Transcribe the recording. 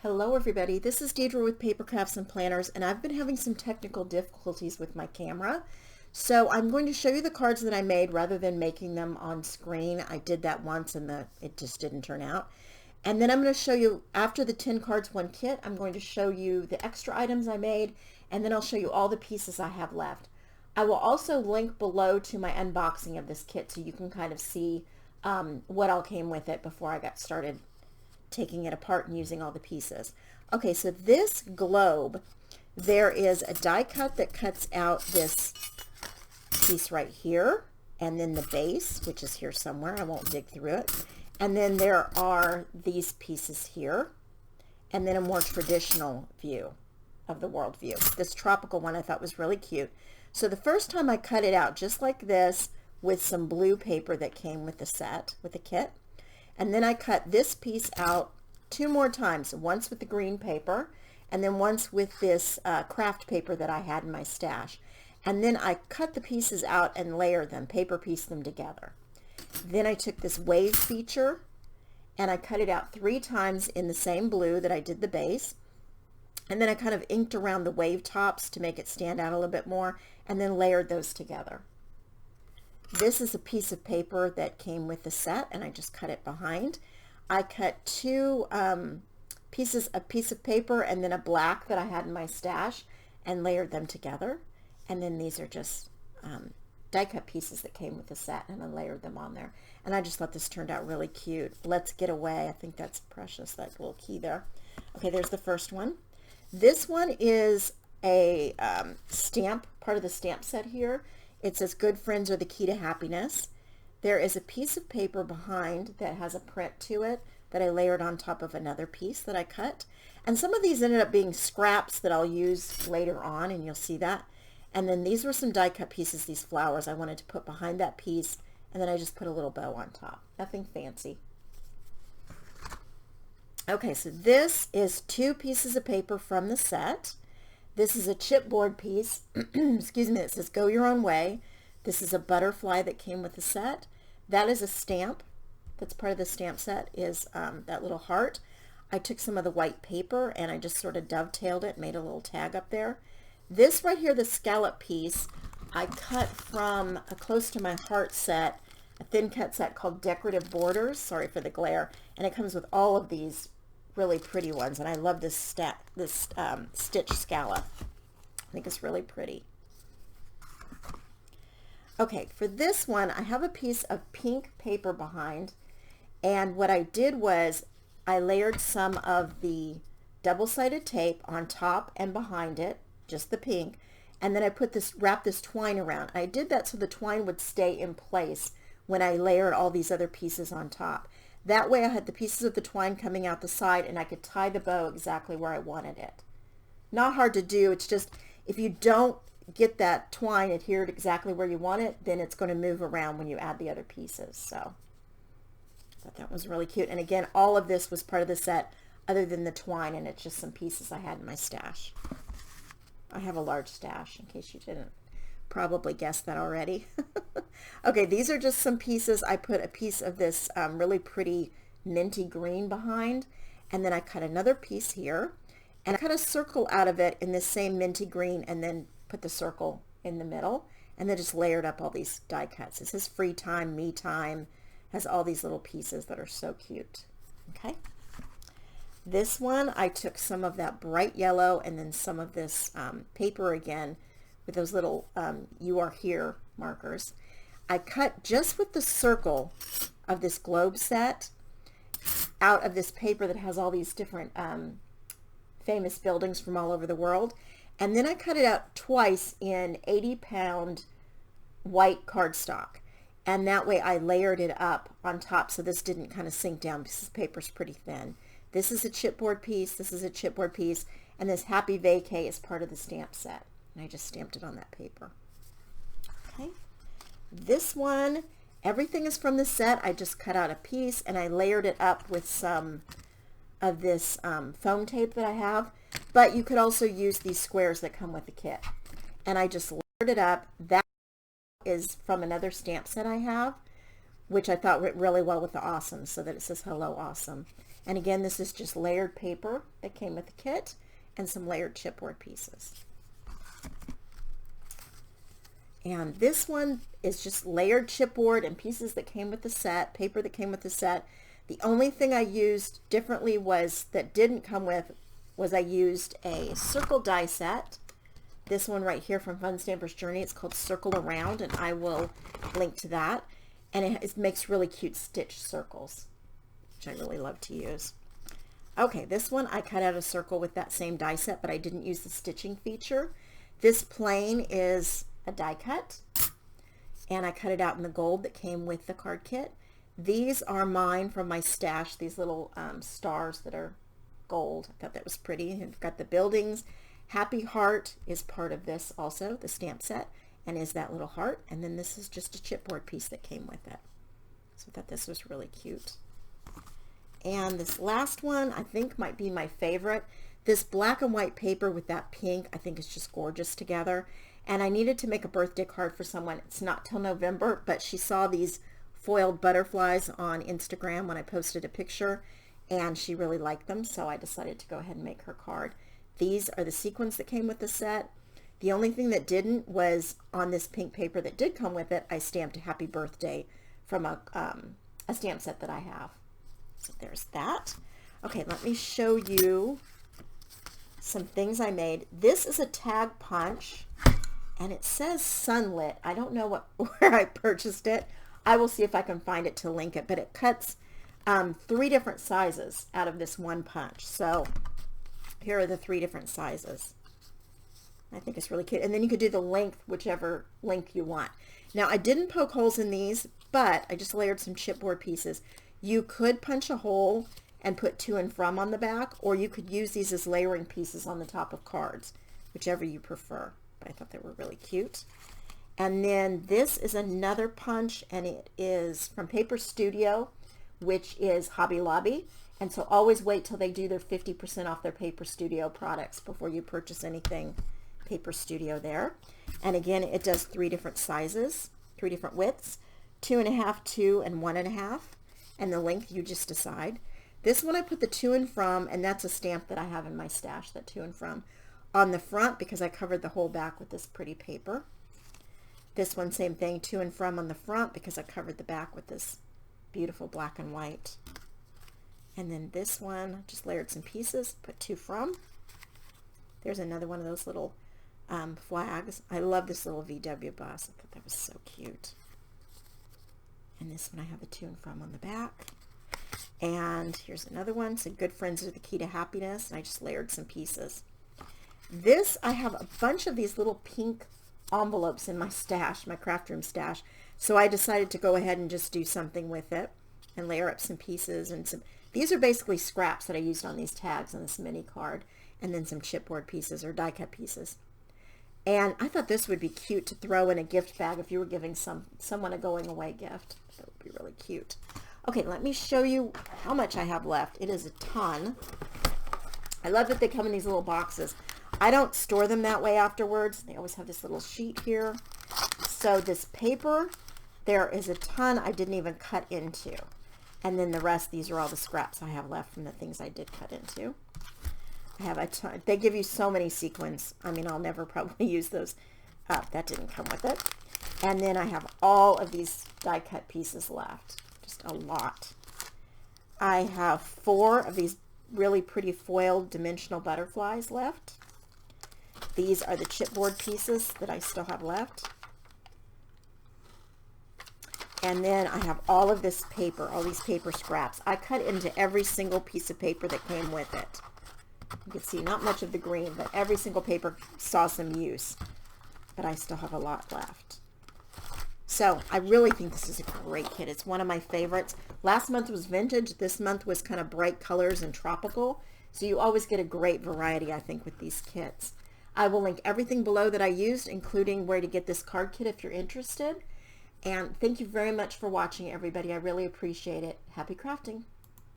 Hello everybody, this is Dedra with Paper Crafts and Planners, and I've been having some technical difficulties with my camera. So I'm going to show you the cards that I made rather than making them on screen. I did that once and it just didn't turn out. And then I'm going to show you, after the 10 cards, one kit, I'm going to show you the extra items I made, and then I'll show you all the pieces I have left. I will also link below to my unboxing of this kit so you can kind of see what all came with it before I got started taking it apart and using all the pieces. Okay, so this globe, there is a die cut that cuts out this piece right here, and then the base, which is here somewhere. I won't dig through it. And then there are these pieces here, and then a more traditional view of the world view. This tropical one I thought was really cute. So the first time I cut it out just like this with some blue paper that came with the set, with the kit. And then I cut this piece out 2 more times, once with the green paper and then once with this craft paper that I had in my stash. And then I cut the pieces out and layered them, paper pieced them together. Then I took this wave feature and I cut it out 3 times in the same blue that I did the base. And then I kind of inked around the wave tops to make it stand out a little bit more, and then layered those together. This is a piece of paper that came with the set, and I just cut it behind. I cut 2 pieces, a piece of paper and then a black that I had in my stash, and layered them together. And then these are just die cut pieces that came with the set, and I layered them on there. And I just thought this turned out really cute. Let's Get Away. I think that's precious, that little key there. Okay, there's the first one. This one is a stamp, part of the stamp set here. It says good friends are the key to happiness. There is a piece of paper behind that has a print to it that I layered on top of another piece that I cut. And some of these ended up being scraps that I'll use later on, and you'll see that. And then these were some die cut pieces, these flowers I wanted to put behind that piece, and then I just put a little bow on top. Nothing fancy. Okay, so this is 2 pieces of paper from the set. This is a chipboard piece, excuse me, that says Go Your Own Way. This is a butterfly that came with the set. That is a stamp that's part of the stamp set, is that little heart. I took some of the white paper and I just sort of dovetailed it, made a little tag up there. This right here, the scallop piece, I cut from a Close to My Heart set, a thin cut set called Decorative Borders. Sorry for the glare. And it comes with all of these really pretty ones, and I love this stitch scallop. I think it's really pretty. Okay, for this one I have a piece of pink paper behind, and what I did was I layered some of the double-sided tape on top and behind it, just the pink, and then I wrapped this twine around. I did that so the twine would stay in place when I layered all these other pieces on top. That way I had the pieces of the twine coming out the side, and I could tie the bow exactly where I wanted it. Not hard to do, it's just if you don't get that twine adhered exactly where you want it, then it's going to move around when you add the other pieces. So I thought that was really cute. And again, all of this was part of the set other than the twine, and it's just some pieces I had in my stash. I have a large stash in case you didn't probably guess that already. Okay, these are just some pieces. I put a piece of this really pretty minty green behind, and then I cut another piece here, and I cut a circle out of it in this same minty green, and then put the circle in the middle, and then just layered up all these die cuts. It says Free Time, Me Time, has all these little pieces that are so cute. Okay. This one, I took some of that bright yellow and then some of this paper again with those little You Are Here markers. I cut just with the circle of this globe set out of this paper that has all these different famous buildings from all over the world. And then I cut it out twice in 80-pound white cardstock. And that way I layered it up on top so this didn't kind of sink down because this paper's pretty thin. This is a chipboard piece, this is a chipboard piece, and this Happy Vacay is part of the stamp set. And I just stamped it on that paper. Okay. This one, everything is from the set. I just cut out a piece and I layered it up with some of this foam tape that I have. But you could also use these squares that come with the kit. And I just layered it up. That is from another stamp set I have, which I thought went really well with the awesome, so that it says Hello Awesome. And again, this is just layered paper that came with the kit and some layered chipboard pieces. And this one is just layered chipboard and pieces that came with the set, paper that came with the set. The only thing I used differently that didn't come with was I used a circle die set. This one right here from Fun Stamper's Journey, it's called Circle Around, and I will link to that. And it makes really cute stitched circles, which I really love to use. Okay, this one I cut out a circle with that same die set, but I didn't use the stitching feature. This plain is a die cut, and I cut it out in the gold that came with the card kit. These are mine from my stash, these little stars that are gold. I thought that was pretty. I've got the buildings. Happy Heart is part of this also, the stamp set, and is that little heart. And then this is just a chipboard piece that came with it. So I thought this was really cute. And this last one I think might be my favorite. This black and white paper with that pink I think is just gorgeous together. And I needed to make a birthday card for someone. It's not till November, but she saw these foiled butterflies on Instagram when I posted a picture, and she really liked them, so I decided to go ahead and make her card. These are the sequins that came with the set. The only thing that didn't was on this pink paper that did come with it, I stamped a happy birthday from a stamp set that I have. So there's that. Okay, let me show you some things I made. This is a tag punch, and it says Sunlit. I don't know where I purchased it. I will see if I can find it to link it, but it cuts 3 different sizes out of this one punch. So here are the 3 different sizes. I think it's really cute. And then you could do the length, whichever length you want. Now I didn't poke holes in these, but I just layered some chipboard pieces. You could punch a hole and put to and from on the back, or you could use these as layering pieces on the top of cards, whichever you prefer. But I thought they were really cute. And then this is another punch, and it is from Paper Studio, which is Hobby Lobby. And so always wait till they do their 50% off their Paper Studio products before you purchase anything Paper Studio there. And again, it does 3 different sizes, 3 different widths, 2.5, 2, and 1.5. And the length you just decide. This one I put the to and from, and that's a stamp that I have in my stash, that to and from, on the front because I covered the whole back with this pretty paper. This one, same thing, to and from on the front because I covered the back with this beautiful black and white. And then this one, just layered some pieces, put to from. There's another one of those little flags. I love this little VW bus. I thought that was so cute. And this one I have a to and from on the back. And here's another one. So good friends are the key to happiness. And I just layered some pieces. This, I have a bunch of these little pink envelopes in my stash, my craft room stash. So I decided to go ahead and just do something with it and layer up some pieces. And some. These are basically scraps that I used on these tags on this mini card. And then some chipboard pieces or die cut pieces. And I thought this would be cute to throw in a gift bag if you were giving someone a going away gift. That would be really cute. Okay, let me show you how much I have left. It is a ton. I love that they come in these little boxes. I don't store them that way afterwards. They always have this little sheet here. So this paper, there is a ton I didn't even cut into. And then the rest, these are all the scraps I have left from the things I did cut into. I have a ton. They give you so many sequins. I mean, I'll never probably use those. That didn't come with it. And then I have all of these die cut pieces left. Just a lot. I have 4 of these really pretty foiled dimensional butterflies left. These are the chipboard pieces that I still have left. And then I have all of this paper, all these paper scraps. I cut into every single piece of paper that came with it. You can see not much of the green, but every single paper saw some use. But I still have a lot left. So I really think this is a great kit. It's one of my favorites. Last month was vintage. This month was kind of bright colors and tropical. So you always get a great variety, I think, with these kits. I will link everything below that I used, including where to get this card kit if you're interested. And thank you very much for watching, everybody. I really appreciate it. Happy crafting.